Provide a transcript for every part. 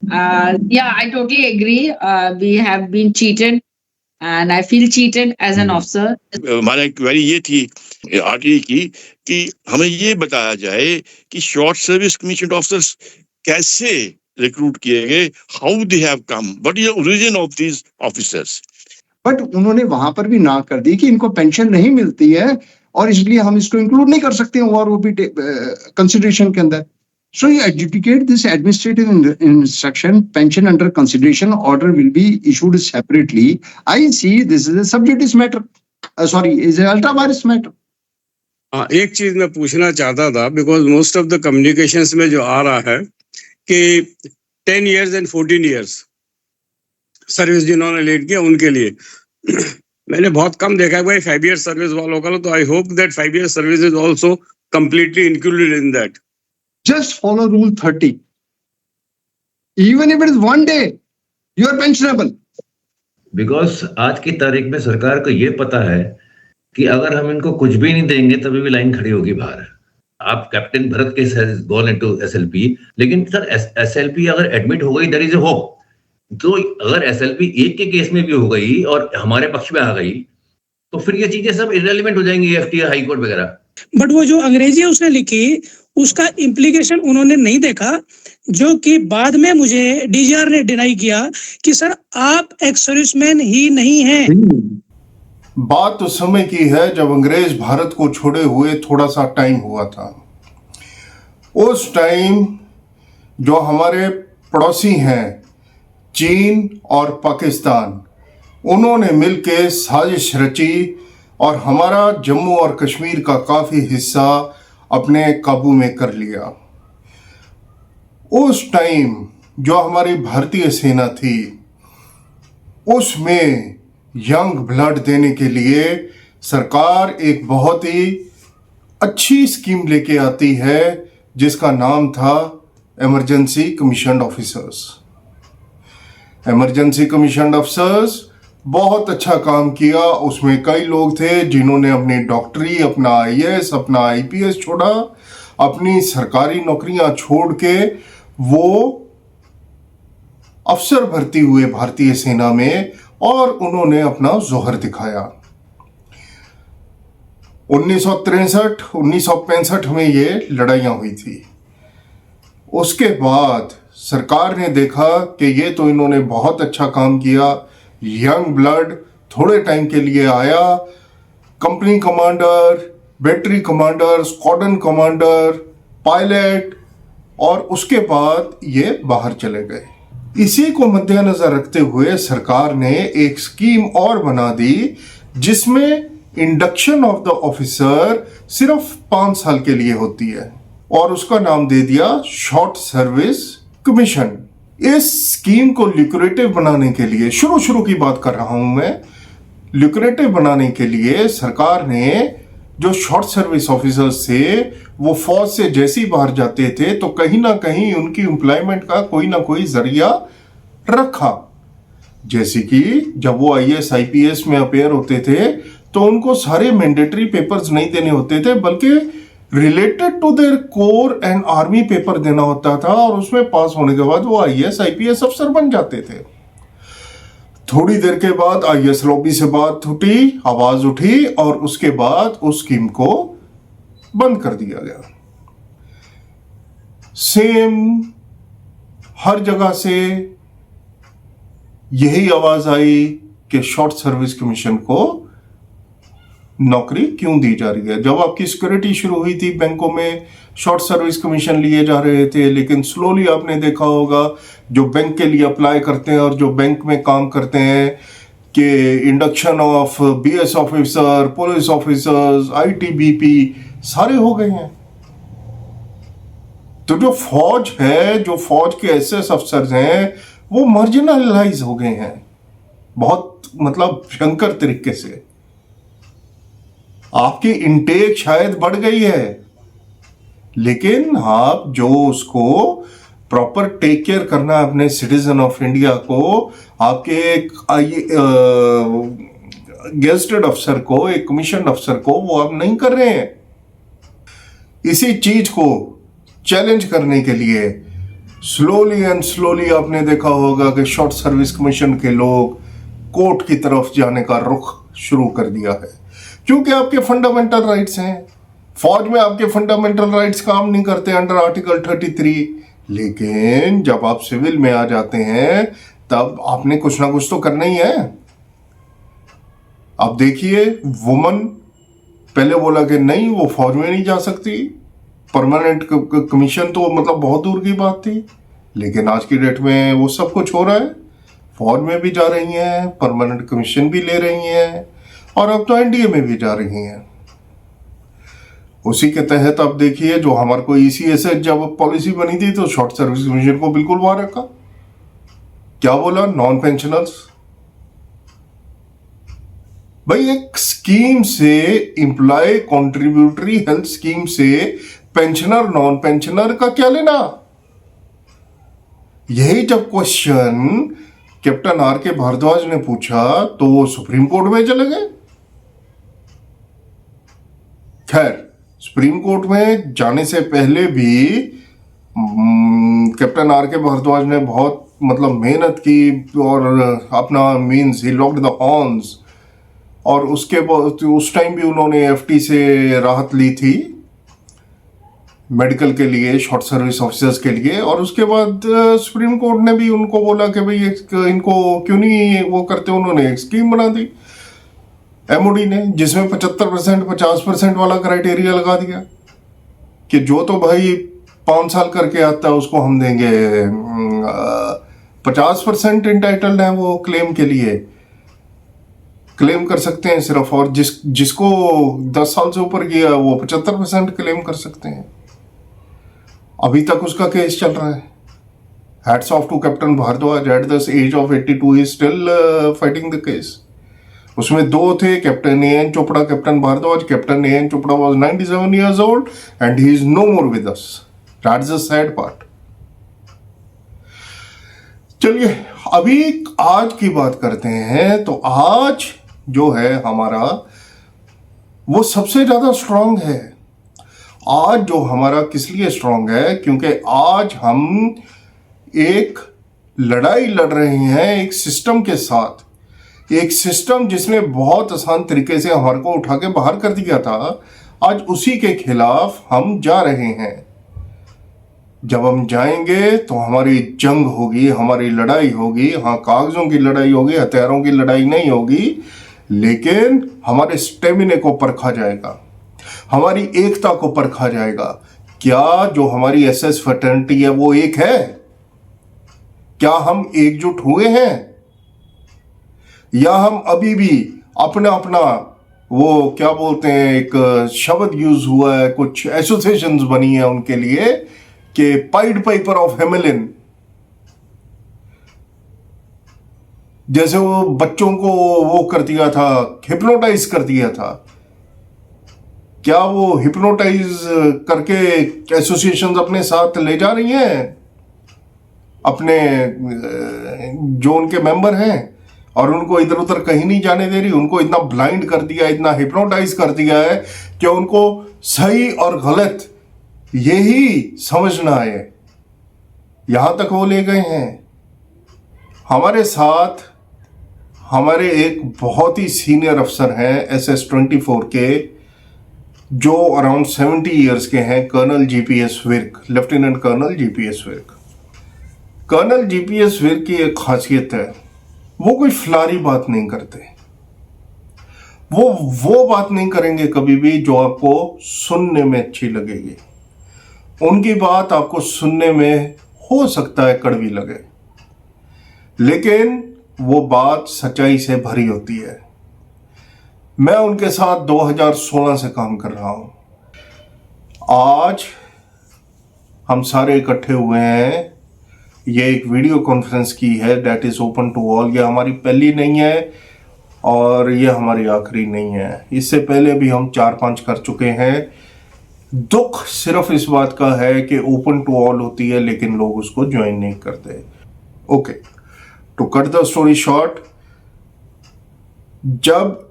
Yeah, I totally agree. We have been cheated, and I feel cheated as an officer. हमारा query ये थी RTI की कि हमें ये बताया जाए कि शॉर्ट सर्विस कमीशन ऑफिसर्स कैसे रिक्रूट किए गए, how they have come, what is the origin of these officers. But उन्होंने वहां पर भी ना कर दी कि इनको पेंशन नहीं मिलती है और इसलिए हम इसको इंक्लूड नहीं कर सकते और वो भी कंसिडरेशन के अंदर. So you adjudicate this administrative instruction, pension under consideration order will be issued separately. I see this is a sub judice matter. Sorry, is a ultra virus matter. एक चीज मैं पूछना चाहता था, because most of the communications में जो आ रहा है कि 10 years and 14 years सर्विस जिन्होंने लेट किया उनके लिए मैंने बहुत कम देखा है भाई 5 years सर्विस वालों का, तो I hope that 5 years service is also completely included in that. Just follow rule 30. Even if it is 1 day, you are pensionable. Because आज की तारीख में सरकार को ये पता है कि अगर हम इनको कुछ भी नहीं देंगे तभी भी लाइन खड़ी होगी बाहर. आप captain Bharat case has gone into SLP, लेकिन सर एसएलपी अगर एडमिट हो गई देयर इज अ होप. तो अगर एसएलपी एक के केस में भी हो गई और हमारे पक्ष में आ गई तो फिर ये चीजें सब इररिलेवेंट हो जाएंगी, एफटीआई हाई कोर्ट वगैरह. बट वो जो अंग्रेजी उसने लिखी उसका इम्प्लीकेशन उन्होंने नहीं देखा, जो कि बाद में मुझे डीजीआर ने डिनाई किया कि सर आप एक्स सर्विसमैन ही नहीं हैं. बात उस समय की है जब अंग्रेज भारत को छोड़े हुए थोड़ा सा टाइम हुआ था. उस टाइम जो हमारे पड़ोसी हैं चीन और पाकिस्तान, उन्होंने मिलकर साजिश रची और हमारा जम्मू और कश्मीर का काफ़ी हिस्सा अपने काबू में कर लिया. उस टाइम जो हमारी भारतीय सेना थी उसमें यंग ब्लड देने के लिए सरकार एक बहुत ही अच्छी स्कीम लेके आती है जिसका नाम था emergency commission officers. Emergency commission officers बहुत अच्छा काम किया. उसमें कई लोग थे जिन्होंने अपनी डॉक्टरी, अपना आईएएस, अपना आईपीएस छोड़ा, अपनी सरकारी नौकरियां छोड़ के वो अफसर भर्ती हुए भारतीय सेना में और उन्होंने अपना जोहर दिखाया. 1963, 1965 में ये लड़ाइयां हुई थी. उसके बाद सरकार ने देखा कि ये तो इन्होंने बहुत अच्छा काम किया. यंग ब्लड थोड़े टाइम के लिए आया, company commander, battery commander, squadron commander, pilot, और उसके बाद ये बाहर चले गए. इसी को मद्देनजर रखते हुए सरकार ने एक स्कीम और बना दी जिसमें इंडक्शन ऑफ द ऑफिसर सिर्फ 5 साल के लिए होती है और उसका नाम दे दिया शॉर्ट सर्विस कमीशन. इस स्कीम को ल्यूक्रेटिव बनाने के लिए, शुरू की बात कर रहा हूं मैं, ल्यूक्रेटिव बनाने के लिए सरकार ने जो शॉर्ट सर्विस ऑफिसर्स थे वो फौज से जैसे ही बाहर जाते थे तो कहीं ना कहीं उनकी एम्प्लॉयमेंट का कोई ना कोई जरिया रखा. जैसे कि जब वो आईएएस आईपीएस में अपेयर होते थे तो उनको सारे मैंडेटरी पेपर्स नहीं देने होते थे बल्कि related to their core and army paper देना होता था और उसमें पास होने के बाद वो आईएएस आईपीएस अफसर बन जाते थे. थोड़ी देर के बाद आईएएस लॉबी से बात उठी, आवाज उठी और उसके बाद उस स्कीम को बंद कर दिया गया. सेम हर जगह से यही आवाज आई कि शॉर्ट सर्विस कमीशन को नौकरी क्यों दी जा रही है. जब आपकी सिक्योरिटी शुरू हुई थी बैंकों में शॉर्ट सर्विस कमीशन लिए जा रहे थे, लेकिन स्लोली आपने देखा होगा जो बैंक के लिए अप्लाई करते हैं और जो बैंक में काम करते हैं कि induction of BS officer, police officers, ITBP सारे हो गए हैं. तो जो फौज है, जो फौज के एसएस अफसर हैं वो मार्जिनलाइज हो गए हैं बहुत, मतलब भयंकर तरीके से. आपकी इनटेक शायद बढ़ गई है लेकिन आप जो उसको प्रॉपर टेक केयर करना अपने सिटीजन ऑफ इंडिया को, आपके एक गेस्टेड अफसर को, एक कमीशन अफसर को, वो आप नहीं कर रहे हैं. इसी चीज को चैलेंज करने के लिए स्लोली एंड स्लोली आपने देखा होगा कि शॉर्ट सर्विस कमीशन के लोग कोर्ट की तरफ जाने का रुख शुरू कर दिया है, क्योंकि आपके फंडामेंटल राइट्स हैं। फौज में आपके फंडामेंटल राइट्स काम नहीं करते अंडर आर्टिकल 33, लेकिन जब आप सिविल में आ जाते हैं तब आपने कुछ ना कुछ तो करना ही है। आप देखिए, वुमन पहले बोला कि नहीं वो फौज में नहीं जा सकती, परमानेंट कमीशन तो मतलब बहुत दूर की बात थी, लेकिन आज की डेट में वो सब कुछ हो रहा है। फौज में भी जा रही हैं, परमानेंट कमीशन भी ले रही हैं, और अब तो एनडीए में भी जा रही हैं। उसी के तहत आप देखिए, जो हमारे को ईसीएसएच जब पॉलिसी बनी थी तो शॉर्ट सर्विस कमीशन को बिल्कुल बाहर रखा। क्या बोला? Non pensioners. भाई, एक स्कीम से, एम्प्लॉय कॉन्ट्रीब्यूटरी हेल्थ स्कीम से पेंशनर नॉन पेंशनर का क्या लेना? यही जब क्वेश्चन कैप्टन आर के भारद्वाज ने पूछा तो वो सुप्रीम कोर्ट में चले गए। खैर, सुप्रीम कोर्ट में जाने से पहले भी कैप्टन आर के भारद्वाज ने बहुत मतलब मेहनत की और अपना means he locked the horns, और उसके बाद उस टाइम भी उन्होंने एफटी से राहत ली थी मेडिकल के लिए, शॉर्ट सर्विस ऑफिसर्स के लिए। और उसके बाद सुप्रीम कोर्ट ने भी उनको बोला कि भाई इनको क्यों नहीं वो करते। उन्होंने एक स्कीम बना दी एमओडी ने, जिसमें 75% 50% वाला क्राइटेरिया लगा दिया कि जो तो भाई 5 साल करके आता है उसको हम देंगे 50% इंटाइटल्ड है, वो क्लेम के लिए क्लेम कर सकते हैं सिर्फ, और जिसको 10 साल से ऊपर किया वो 75% क्लेम कर सकते हैं। अभी तक उसका केस चल रहा है। Hats off to captain Bhardwaj, at the age of 82 he still fighting the case. उसमें दो थे, captain AN Chopra, captain Bhardwaj. Captain AN Chopra was 97 years old and he is no more with us. That's the sad part. चलिए अभी आज की बात करते हैं। तो आज जो है हमारा वो सबसे ज्यादा स्ट्रांग है। आज जो हमारा किस लिए स्ट्रांग है? क्योंकि आज हम एक लड़ाई लड़ रहे हैं एक सिस्टम के साथ, एक सिस्टम जिसने बहुत आसान तरीके से हमारे को उठा के बाहर कर दिया था। आज उसी के खिलाफ हम जा रहे हैं। जब हम जाएंगे तो हमारी जंग होगी, हमारी लड़ाई होगी। हाँ, कागजों की लड़ाई होगी, हथियारों की लड़ाई नहीं होगी, लेकिन हमारे स्टेमिने को परखा जाएगा, हमारी एकता को परखा जाएगा। क्या जो हमारी एसएस फ्रेटर्निटी है वो एक है? क्या हम एकजुट हुए हैं, या हम अभी भी अपना अपना वो क्या बोलते हैं, एक शब्द यूज हुआ है, कुछ एसोसिएशंस बनी है उनके लिए कि पाइड पाइपर ऑफ हेमेलिन, जैसे वो बच्चों को वो कर दिया था, हिप्नोटाइज कर दिया था। क्या वो हिप्नोटाइज करके एसोसिएशंस अपने साथ ले जा रही हैं अपने जो उनके मेंबर हैं, और उनको इधर उधर कहीं नहीं जाने दे रही? उनको इतना ब्लाइंड कर दिया, इतना हिप्नोटाइज कर दिया है कि उनको सही और गलत यही समझना है। यहां तक वो ले गए हैं। हमारे साथ हमारे एक बहुत ही सीनियर अफसर हैं SS-24 के, जो अराउंड 70 इयर्स के हैं, colonel GPS Virk, lieutenant colonel GPS Virk. Colonel GPS Virk की एक खासियत है, वो कोई फलारी बात नहीं करते। वो बात नहीं करेंगे कभी भी जो आपको सुनने में अच्छी लगेगी। उनकी बात आपको सुनने में हो सकता है कड़वी लगे, लेकिन वो बात सच्चाई से भरी होती है। मैं उनके साथ 2016 से काम कर रहा हूं। आज हम सारे इकट्ठे हुए हैं। ये एक वीडियो कॉन्फ्रेंस की है, that is open to all. ये हमारी पहली नहीं है और ये हमारी आखिरी नहीं है। इससे पहले भी हम 4-5 कर चुके हैं। दुख सिर्फ इस बात का है कि ओपन टू ऑल होती है लेकिन लोग उसको ज्वाइन नहीं करते। Okay, to cut the story short, जब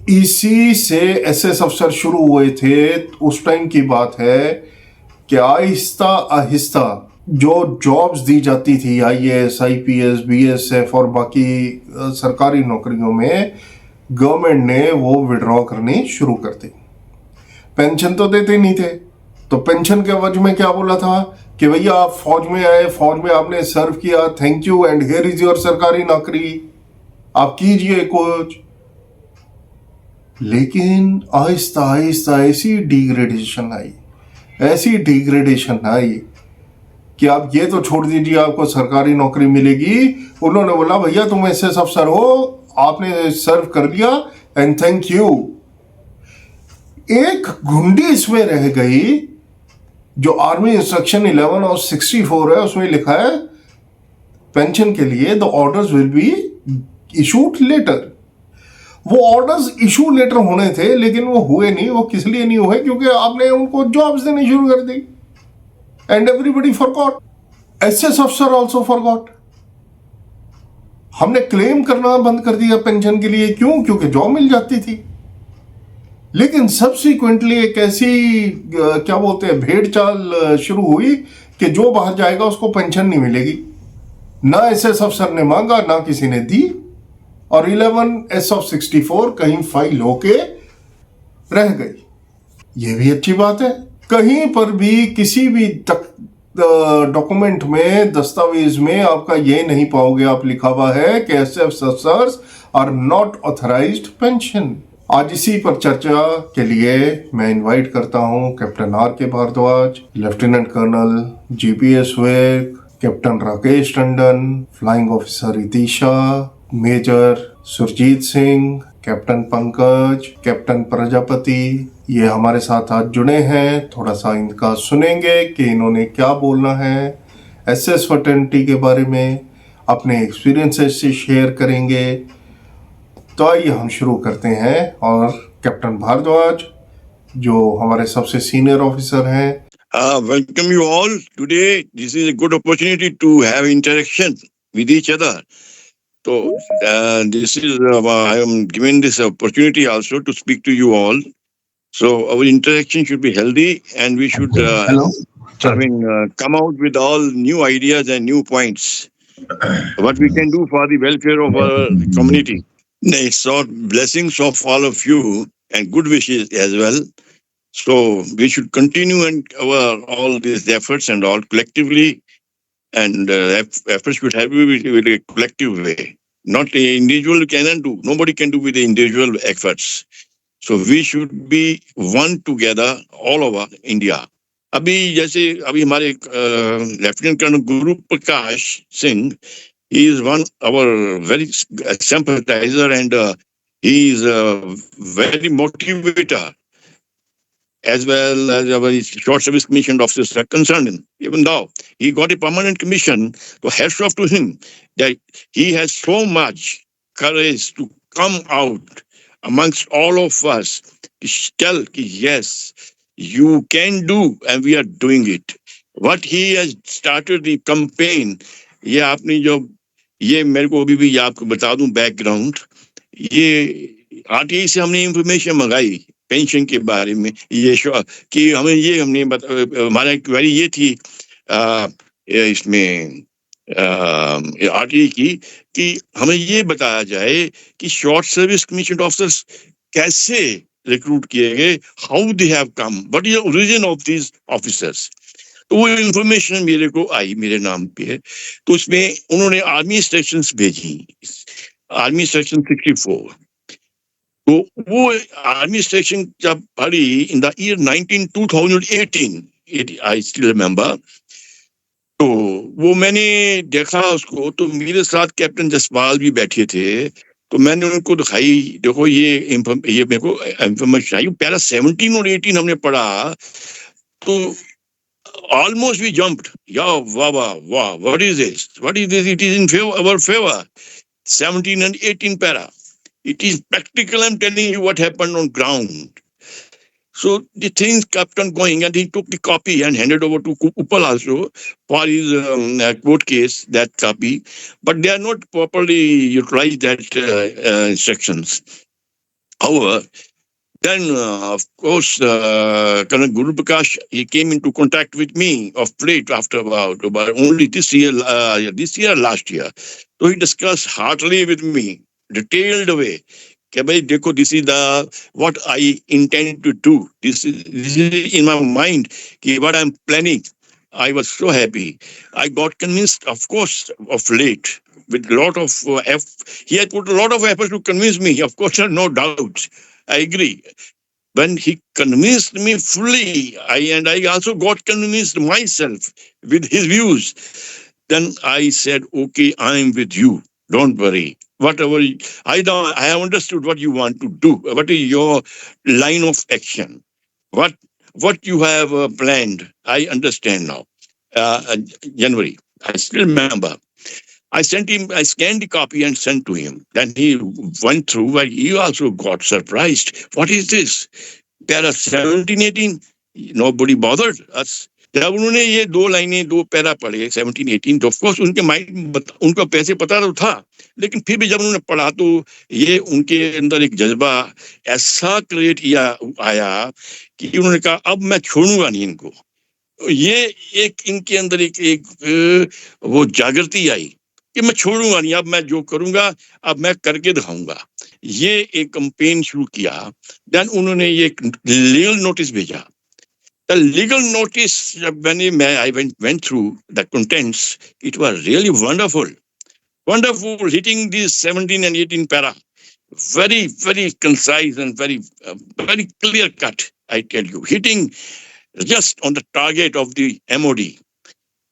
इसी से एसएस अफसर शुरू हुए थे उस टाइम की बात है कि आहिस्ता आहिस्ता जो जॉब्स दी जाती थी IAS, IPS, BSF और बाकी सरकारी नौकरियों में गवर्नमेंट ने वो विड्रॉ करनी शुरू कर दी। पेंशन तो देते नहीं थे, तो पेंशन के वजह में क्या बोला था कि भैया आप फौज में आए, फौज में आपने सर्व किया, thank you and here is your सरकारी नौकरी, आप कीजिए कुछ। लेकिन आहिस्ता आहिस्ता ऐसी डिग्रेडेशन आई कि आप ये तो छोड़ दीजिए आपको सरकारी नौकरी मिलेगी। उन्होंने बोला भैया तुम SS अफसर हो, आपने सर्व कर लिया एंड थैंक यू। एक घुंडी इसमें रह गई जो आर्मी इंस्ट्रक्शन 11 और 64 है, उसमें लिखा है पेंशन के लिए the orders will be issued later. वो ऑर्डर्स इशू लेटर होने थे लेकिन वो हुए नहीं। वो किस लिए नहीं हुए? क्योंकि आपने उनको जॉब्स देनी शुरू कर दी एंड एवरीबडी फॉरगॉट। SS अफसर आल्सो फॉरगॉट। हमने क्लेम करना बंद कर दिया पेंशन के लिए। क्यों? क्योंकि जॉब मिल जाती थी। लेकिन सब्सिक्वेंटली एक ऐसी क्या बोलते हैं भेड़ चाल शुरू हुई कि जो बाहर जाएगा उसको पेंशन नहीं मिलेगी। ना SS अफसर ने मांगा, ना किसी ने दी, और 11S of 64 कहीं फाइल होके रह गई। ये भी अच्छी बात है। कहीं पर भी किसी भी डॉक्यूमेंट में, दस्तावेज में आपका ये नहीं पाओगे आप लिखा हुआ है कि SS officers are not authorised pension. आज इसी पर चर्चा के लिए मैं इनवाइट करता हूं captain RK Bhardwaj, lieutenant colonel GPS Vik, captain Rakesh Tandon, flying officer Itisha, major Surjit Singh, captain Pankaj, captain Prajapati, ये हमारे साथ आज जुड़े हैं। थोड़ा सा इनका सुनेंगे कि इन्होंने क्या बोलना है SS फर्टर्निटी के बारे में, अपने एक्सपीरियंसेस से शेयर करेंगे। तो आइए हम शुरू करते हैं। और कैप्टन भारद्वाज जो हमारे सबसे सीनियर ऑफिसर हैं। Welcome you all. Today, this is a good opportunity to have interaction with each other. So, this is I am given this opportunity also to speak to you all. So, our interaction should be healthy, and we should come out with all new ideas and new points. What we can do for the welfare of our community. It's all blessings of all of you and good wishes as well. So we should continue and all these efforts and all collectively, and efforts should have to be with a collective way. Not an individual cannot do. Nobody can do with the individual efforts. So we should be one together all over India. अभी हमारे lieutenant colonel Guru Prakash Singh, he is one our very sympathizer and he is a very motivator, as well as our short service commissioned officers are concerned. Even though he got a permanent commission, so hats off to him that he has so much courage to come out amongst all of us to tell yes, you can do, and we are doing it. What he has started the campaign, ये आपने जो ये मेरे को अभी भी आपको बता दूं बैकग्राउंड, ये RTI से हमने इंफॉर्मेशन मंगाई पेंशन के बारे में, ये कि हमने हमारा क्वेरी ये थी इसमें RTI की कि हमें ये बताया जाए कि शॉर्ट सर्विस कमीशन ऑफिसर्स कैसे रिक्रूट किए गए, how they have come, what is the origin of these officers. तो वो इंफॉर्मेशन मेरे को आई मेरे नाम पे, तो उसमें उन्होंने आर्मी इंस्ट्रक्शंस भेजी, आर्मी इंस्ट्रक्शन 64। तो वो आर्मी इंस्ट्रक्शन जब पढ़ी in the year 2018 I still remember, तो वो मैंने देखा उसको, तो मेरे साथ कैप्टन जसपाल भी बैठे थे, तो मैंने उनको दिखाई, देखो ये मेरे को इंफॉर्मेशन आई। पैरा 17 और 18 हमने पढ़ा, तो almost we jumped. Yeah, wow, what is this? It is in our favor. 17 and 18 para. It is practical. I'm telling you what happened on ground. So the things kept on going, and he took the copy and handed over to Upal also for his court case, that copy. But they are not properly utilized that instructions. However, Then, of course, Colonel Guru Prakash, he came into contact with me of late after about only this year, last year. So he discussed heartily with me, detailed way. कि भाई देखो, this is what I intend to do. This is in my mind. कि what I'm planning. I was so happy. I got convinced, of course, of late. With a lot of he had put a lot of effort to convince me. Of course, no doubt. I agree. When he convinced me fully, I also got convinced myself with his views. Then I said, okay, I'm with you. Don't worry. Whatever I have understood what you want to do. What is your line of action? What you have planned? I understand now. January. I still remember. I scanned the copy and sent to him. Then he went through, but he also got surprised. What is this? Para 17, 18? Nobody bothered us. जब उन्होंने ये 2 लाइनें 2 para पढ़े 17, 18, of course उनके mind उनको पैसे पता तो था, लेकिन फिर भी जब उन्होंने पढ़ा तो ये उनके अंदर एक जज्बा ऐसा क्रिएट आया कि उन्होंने कहा अब मैं छोड़ूंगा नहीं इनको. ये एक इनके अंदर एक वो जागृति आई कि मैं छोड़ूंगा नहीं, अब मैं जो करूंगा अब मैं करके दिखाऊंगा. ये एक कैंपेन शुरू किया. देन उन्होंने ये लीगल नोटिस भेजा. The legal notice, when I went through the contents, it was really wonderful. Wonderful, hitting these 17 and 18 para. Very, very concise and very, very clear cut, I tell you. Hitting just on the target of the MOD.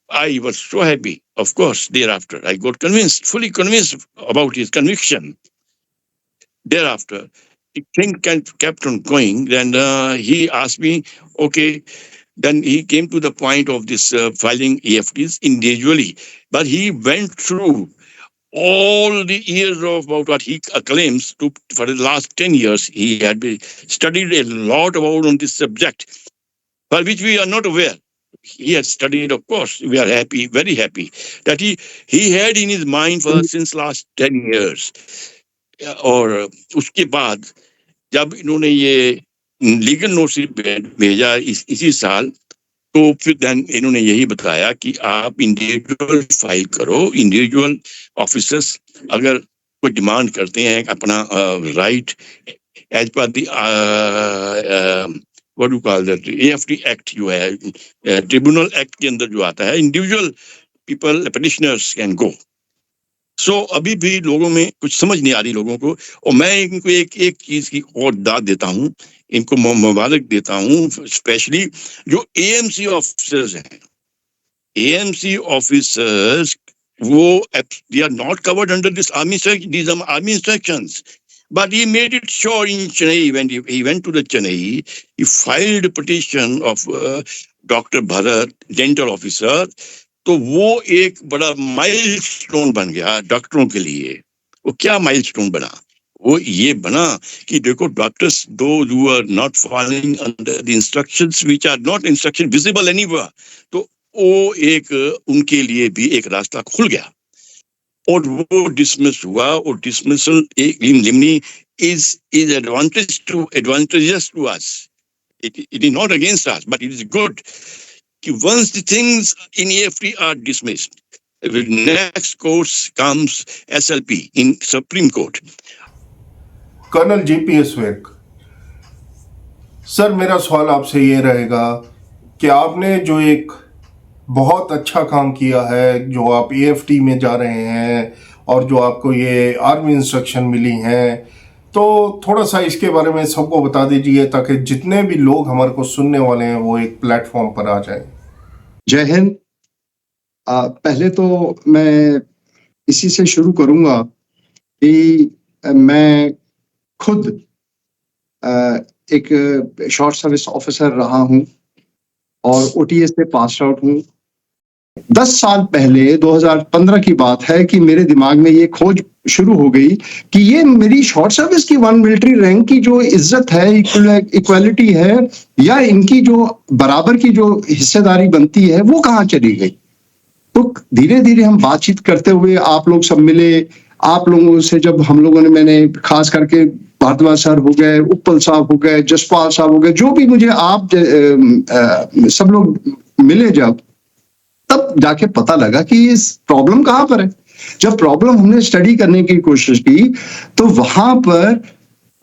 I was so happy, of course, thereafter. I got convinced, fully convinced about his conviction. Thereafter, the thing kept on going. Then he asked me, okay, then he came to the point of this filing EFTs individually. But he went through all the years of about what he claims to, for the last 10 years, he had been studied a lot about on this subject, for which we are not aware. He has studied, of course. We are happy, very happy, that he had in his mind for since last 10 years. और उसके बाद जब इन्होंने ये legal notice भेजा इसी साल, तो फिर देन इन्होंने यही बताया कि आप इंडिविजुअल फाइल करो. इंडिविजुअल ऑफिसर्स अगर कोई डिमांड करते हैं अपना right as per the what do call that AFT act जो है ट्रिब्यूनल एक्ट के अंदर जो आता है, individual people petitioners can go. So अभी भी लोगों में कुछ समझ नहीं आ रही लोगों को, और मैं इनको एक चीज की और दाद देता हूँ, इनको मुबारक देता हूँ, स्पेशली जो AMC ऑफिसर्स हैं. AMC ऑफिसर्स वो they are not covered under this army instructions, but he made it sure in Chennai. When he went to the Chennai, he filed a petition of Dr. Bharat, dental officer. तो वो एक बड़ा milestone बन गया डॉक्टरों के लिए. वो क्या माइलस्टोन बना? वो ये बना कि देखो doctors those who are not following under the instructions which are not instruction visible anywhere, तो वो एक उनके लिए भी एक रास्ता खुल गया और वो डिसमिस हुआ. और dismissal लिमनी is advantageous to us. It is not against us, but it is good. Once the things in EFT are dismissed, the next course comes SLP in Supreme Court. Colonel GPS Virk, sir मेरा सवाल आपसे ये रहेगा कि आपने जो एक बहुत अच्छा काम किया है, जो आप EFT में जा रहे हैं और जो आपको ये आर्मी इंस्ट्रक्शन मिली हैं, तो थोड़ा सा इसके बारे में सबको बता दीजिए ताकि जितने भी लोग हमारे को सुनने वाले हैं वो एक प्लेटफॉर्म पर आ जाए. जय हिंद. पहले तो मैं इसी से शुरू करूंगा कि मैं खुद एक शॉर्ट सर्विस ऑफिसर रहा हूं और OTA से पास आउट हूं. 10 साल पहले 2015 की बात है कि मेरे दिमाग में ये खोज शुरू हो गई कि ये मेरी शॉर्ट सर्विस की 1 मिलिट्री रैंक की जो इज्जत है, इक्वालिटी है, या इनकी जो बराबर की जो हिस्सेदारी बनती है वो कहाँ चली गई. तो धीरे धीरे हम बातचीत करते हुए आप लोग सब मिले. आप लोगों से जब हम लोगों ने मैंने खास करके भारद्वाज सर हो गए, उत्पल साहब हो गए, जसपाल साहब हो गए, जो भी मुझे आप सब लोग मिले जब, तब जाके पता लगा कि इस प्रॉब्लम कहाँ पर है। जब प्रॉब्लम हमने स्टडी करने की कोशिश की तो वहां पर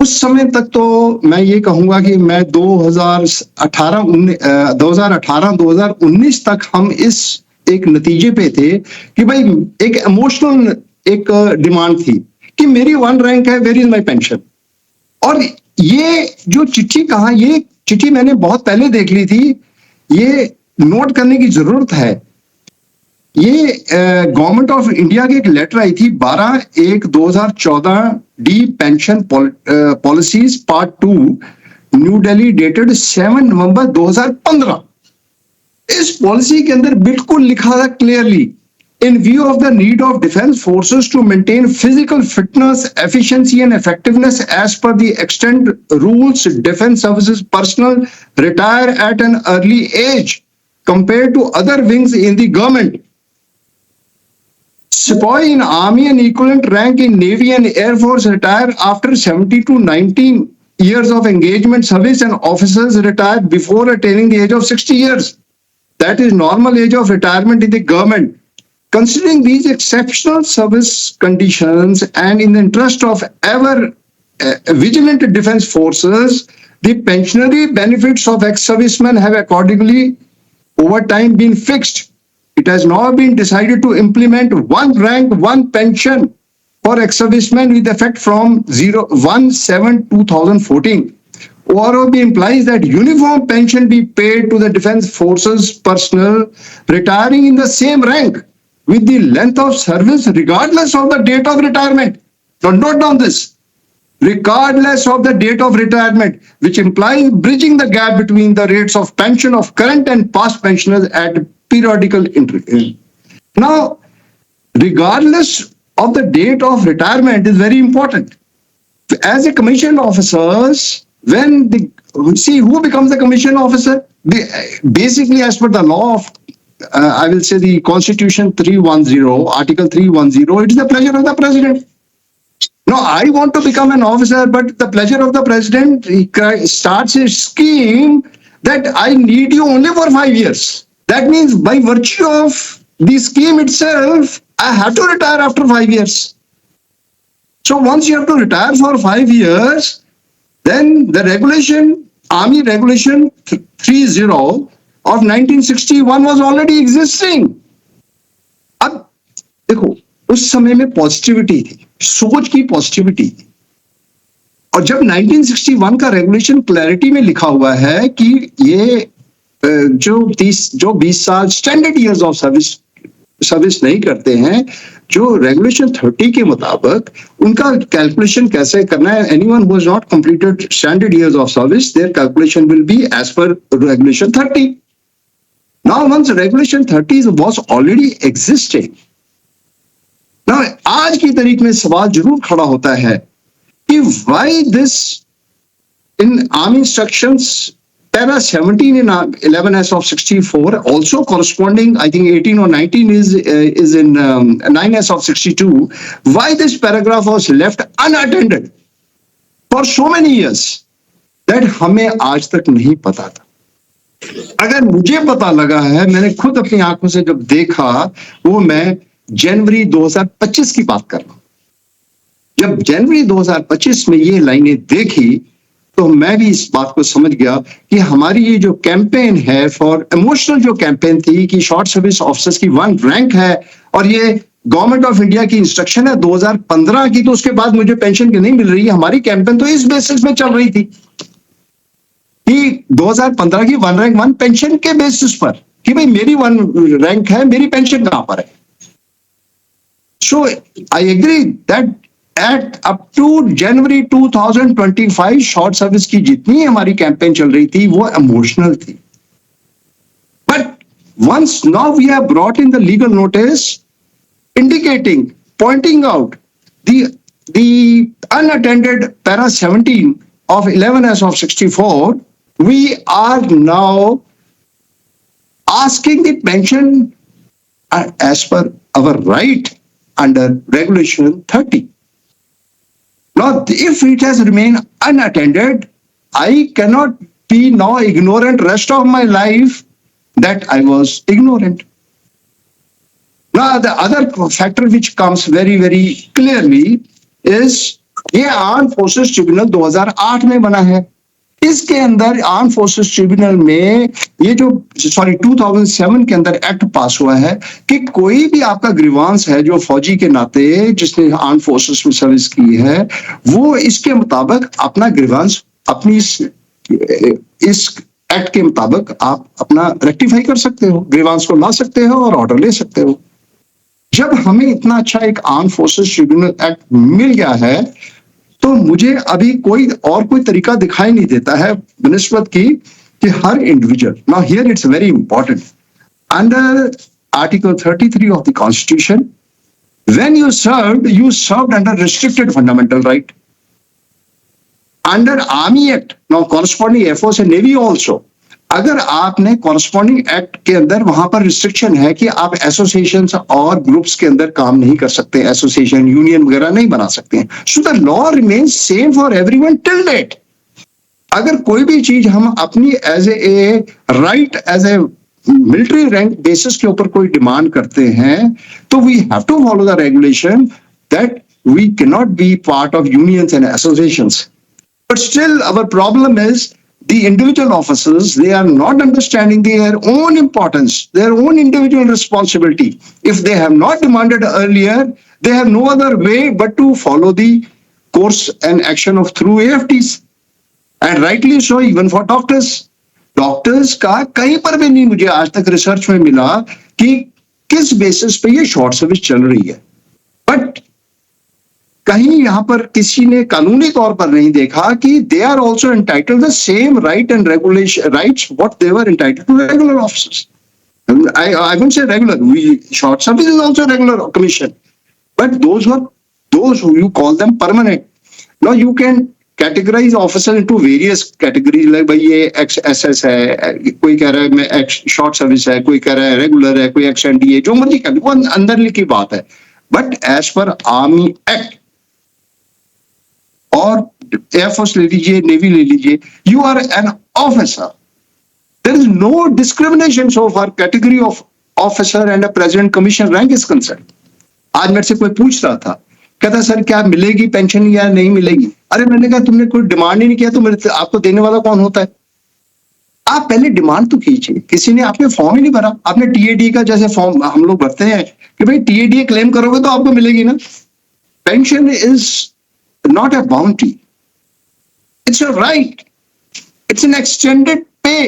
उस समय तक तो मैं ये कहूंगा कि मैं 2018-2019 तक हम इस एक नतीजे पे थे कि भाई एक इमोशनल एक डिमांड थी कि मेरी 1 रैंक है, वेयर इज माय पेंशन। और ये जो चिट्ठी कहाँ, ये चिट्ठी मैंने बहुत पहले देख ली थी, ये नोट करने की जरूरत है। ये गवर्नमेंट ऑफ इंडिया की एक लेटर आई थी 12/1/2014 D pension policies part 2 new Delhi dated 7 नवंबर 2015। इस पॉलिसी के अंदर बिल्कुल लिखा था clearly, in view of the need of defense forces to maintain physical fitness, efficiency and effectiveness as per the extant rules, defense services personnel retire at an early age compared to other wings in the government. Sepoy in army and equivalent rank in navy and air force retire after 70 to 19 years of engagement service, and officers retire before attaining the age of 60 years. That is normal age of retirement in the government. Considering these exceptional service conditions and in the interest of ever vigilant defense forces, the pensionary benefits of ex-servicemen have accordingly over time been fixed. It has now been decided to implement 1 rank, 1 pension for ex-servicemen with effect from 1/7/2014. OROB implies that uniform pension be paid to the defense forces personnel retiring in the same rank with the length of service regardless of the date of retirement. Now note down this, regardless of the date of retirement, which implies bridging the gap between the rates of pension of current and past pensioners at periodical intervals. Now, regardless of the date of retirement is very important. As a commissioned officers, when who becomes the commissioned officer? Basically, as per the law of I will say the Constitution 310, Article 310, it is the pleasure of the President. Now, I want to become an officer, but the pleasure of the President, he starts a scheme that I need you only for 5 years. That means by virtue of the scheme itself, I have to retire after 5 years. So once you have to retire for 5 years, then the regulation, Army Regulation 30 of 1961 was already existing. अब देखो, उस समय में positivity थी, सोच की positivity थी। और जब 1961 का रेगुलेशन क्लैरिटी में लिखा हुआ है कि ये जो 20 साल स्टैंडर्ड इयर्स ऑफ सर्विस नहीं करते हैं, जो रेगुलेशन 30 के मुताबिक उनका कैलकुलेशन कैसे करना है, anyone who has not completed standard years of service, their calculation will be as per regulation 30. Now, once Regulation 30 was already existing, now आज की तारीख में सवाल जरूर खड़ा होता है कि why this in Army Instructions Para 17 in 11S of 64, also corresponding, I think 18 or 19 is in 9S of 62. Why this paragraph was left unattended for so many years that हमें आज तक नहीं पता था. अगर मुझे पता लगा है, मैंने खुद अपनी आंखों से जब देखा, वो मैं जनवरी 2025 की बात कर रहा हूं. जब जनवरी 2025 में ये लाइनें देखी तो मैं भी इस बात को समझ गया कि हमारी ये जो कैंपेन है फॉर इमोशनल जो कैंपेन थी कि शॉर्ट सर्विस ऑफिसर्स की 1 रैंक है, और ये गवर्नमेंट ऑफ इंडिया की इंस्ट्रक्शन है 2015 की, तो उसके बाद मुझे पेंशन की नहीं मिल रही है. हमारी कैंपेन तो इस बेसिस में चल रही थी कि 2015 की 1 रैंक 1 पेंशन के बेसिस पर कि भाई मेरी 1 रैंक है, मेरी पेंशन कहां पर है. So I agree that at up to January 2025 short service की जितनी हमारी कैंपेन चल रही थी वो इमोशनल थी. But once now we have brought in the legal notice indicating, pointing out the unattended para 17 of 11S of 64, we are now asking the pension as per our right under Regulation 30. Now, if it has remained unattended, I cannot be now ignorant rest of my life that I was ignorant. Now, the other factor which comes very, very clearly is ये arm forces tribunal 2008 में बना है. इसके अंदर arm forces tribunal में ये जो 2007 के अंदर एक्ट पास हुआ है कि कोई भी आपका ग्रीवांस है जो फौजी के नाते जिसने आर्म फोर्सेस में सर्विस की है, वो इसके मुताबिक अपना ग्रीवांस अपनी इस एक्ट के मुताबिक आप अपना रेक्टिफाई कर सकते हो, ग्रीवांस को ला सकते हो और ऑर्डर ले सकते हो. जब हमें इतना अच्छा एक आर्म फोर्सेस ट्रिब्यूनल एक्ट मिल गया है तो मुझे अभी कोई तरीका दिखाई नहीं देता है बनिस्बत की कि हर individual, now here it's very important, under article 33 of the constitution, when you served under restricted fundamental right. Under army act, now corresponding air force and navy also, अगर आपने कॉरस्पॉन्डिंग एक्ट के अंदर वहां पर रिस्ट्रिक्शन है कि आप एसोसिएशंस और ग्रुप्स के अंदर काम नहीं कर सकते, एसोसिएशन यूनियन वगैरह नहीं बना सकते हैं. So the law remains same for everyone till date. अगर कोई भी चीज हम अपनी as a right, as a military rank basis के ऊपर कोई डिमांड करते हैं तो we have to follow the regulation that we can not be part of unions and associations. But still our problem is the individual officers, they are not understanding their own importance, their own individual responsibility. If they have not demanded earlier, they have no other way but to follow the course and action of through AFTs. And rightly so, even for doctors. Doctors का कहीं पर भी नहीं मुझे आज तक research में मिला कि किस बेसिस पे ये शॉर्ट सर्विस चल रही है. बट कहीं यहां पर किसी ने कानूनी तौर पर नहीं देखा कि they are also entitled the same right and regulation rights what they were entitled to regular officers. I won't say regular. Short service is also regular commission, but those who you call them permanent. Now you can categorize officers into various categories. Like भाई ये XSS है, कोई कह रहा है मैं short service है, कोई कह रहा है regular है, कोई XND है, जो मर्जी कर, वो अंदर की बात है. But as per Army Act और एयरफोर्स ले लीजिए, नेवी ले लीजिए, you are an officer. There is no discrimination so for category of officer and a president commission rank is concern. आज मेरे से कोई पूछ रहा था, कहता सर क्या मिलेगी पेंशन या नहीं मिलेगी. अरे मैंने कहा तुमने कोई डिमांड ही नहीं किया तो मेरे आपको देने वाला कौन होता है. आप पहले डिमांड तो कीजिए. किसी ने आपने फॉर्म ही नहीं भरा, आपने टीएडी का जैसे फॉर्म हम लोग भरते हैं कि भाई टीएडी क्लेम करोगे तो आपको मिलेगी ना. Pension is not a bounty, it's a right, it's an extended pay.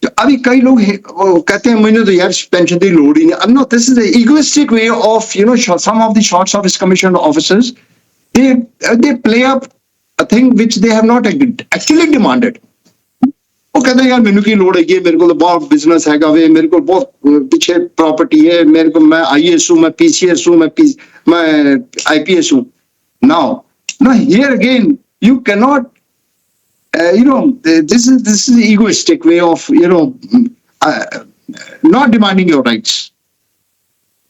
तो अभी कई लोग कहते हैं मुझे तो यार पेंशन की लोड ही नहीं. No, this is an egoistic way of some of the short service commission officers, they play up a thing which they have not actually demanded. वो कहते हैं यार मेनू की लोड है, ये मेरे को तो बहुत बिजनेस है, मेरे को बहुत पीछे प्रॉपर्टी है, मेरे को मैं IAS हूँ, मैं PCS हूँ, मैं IPS हूँ. Now here again you cannot this is the egoistic way of not demanding your rights,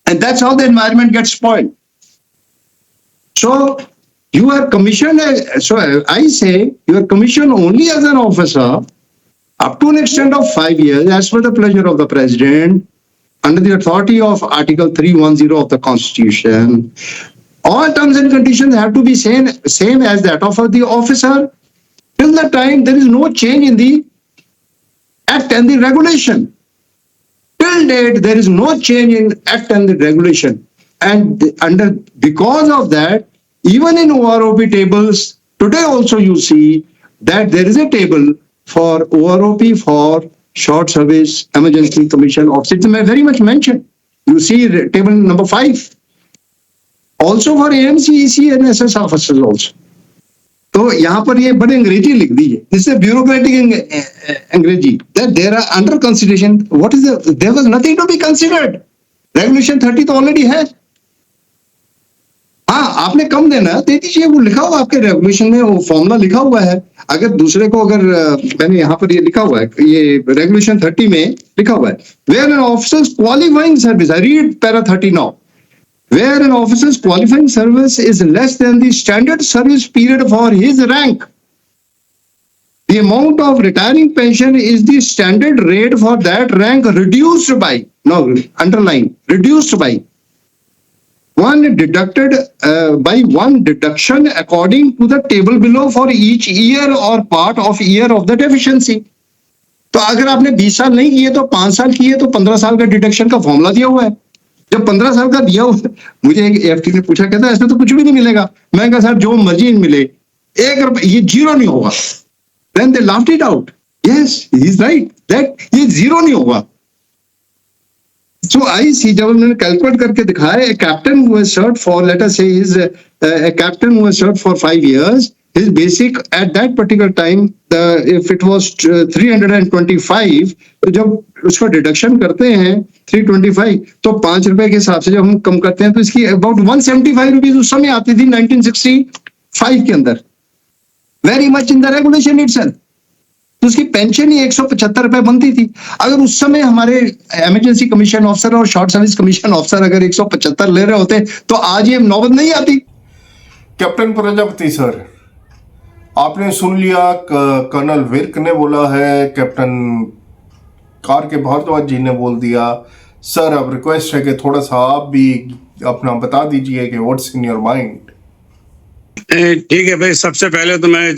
and that's how the environment gets spoiled. So you are commissioned, so I say you are commissioned only as an officer up to an extent of 5 years as per the pleasure of the president under the authority of Article 310 of the Constitution. All terms and conditions have to be same as that of the officer till the time there is no change in the act and the regulation. Till date there is no change in act and the regulation, and because of that, even in OROP tables today also you see that there is a table for OROP for short service emergency commission officers. It's very much mentioned. You see table number 5. Also for AMC, EC and SS officers also. तो यहाँ पर ये बड़े अंग्रेजी लिख दी है. This is a bureaucratic अंग्रेजी. That there are under consideration. What is there was nothing to be considered. Regulation 30 तो already है. हाँ, आपने कम देना दे दीजिए, वो लिखा हुआ आपके रेगुलेशन में, वो फॉर्मूला लिखा हुआ है. अगर दूसरे को मैंने यहाँ पर ये लिखा हुआ है, ये रेगुलेशन 30 में लिखा हुआ है, where an officer's qualifying service, I read para 30 now. where an officer's qualifying service is less than the standard service period for his rank. The amount of retiring pension is the standard rate for that rank reduced by, no, underline, reduced by one deducted by one deduction according to the table below for each year or part of year of the deficiency. तो अगर आपने 20 साल नहीं किए तो 5 साल किए तो 15 साल का डिडक्शन का फॉर्मूला दिया हुआ है. जब 15 साल का दिया हुआ, मुझे एक एफटी ने पूछा, कहता है इसमें तो कुछ भी नहीं मिलेगा. मैं कहा सर जो मर्जी मिले, 1 रुपए ये जीरो नहीं होगा. Then they laughed it out. Yes, he is right. That ये जीरो नहीं होगा. So I see, जब उन्होंने कैलकुलेट करके दिखाया, a captain who has served for, let us say, is a captain who has served for 5 years, his basic at that particular time, if it was 325, तो जब उसका deduction करते हैं 325, तो 5 रुपए के हिसाब से जब हम कम करते हैं तो इसकी अबाउट 175 रुपीज उस समय आती थी 1965 के अंदर. Very much in the regulation itself. तो उसकी पेंशन ही 175 रुपए बनती थी. अगर उस समय हमारे इमरजेंसी कमीशन ऑफिसर और शॉर्ट सर्विस कमीशन ऑफिसर अगर 175 ले रहे होते तो आज ये नौबत नहीं आती. कैप्टन प्रजापति सर, आपने सुन लिया, कर्नल विर्क ने बोला है, कैप्टन कार के भारद्वाज जी ने बोल दिया. सर अब रिक्वेस्ट है कि थोड़ा सा आप भी अपना बता दीजिए कि व्हाट्स इन योर माइंड. ठीक है भाई, सबसे पहले तो मैं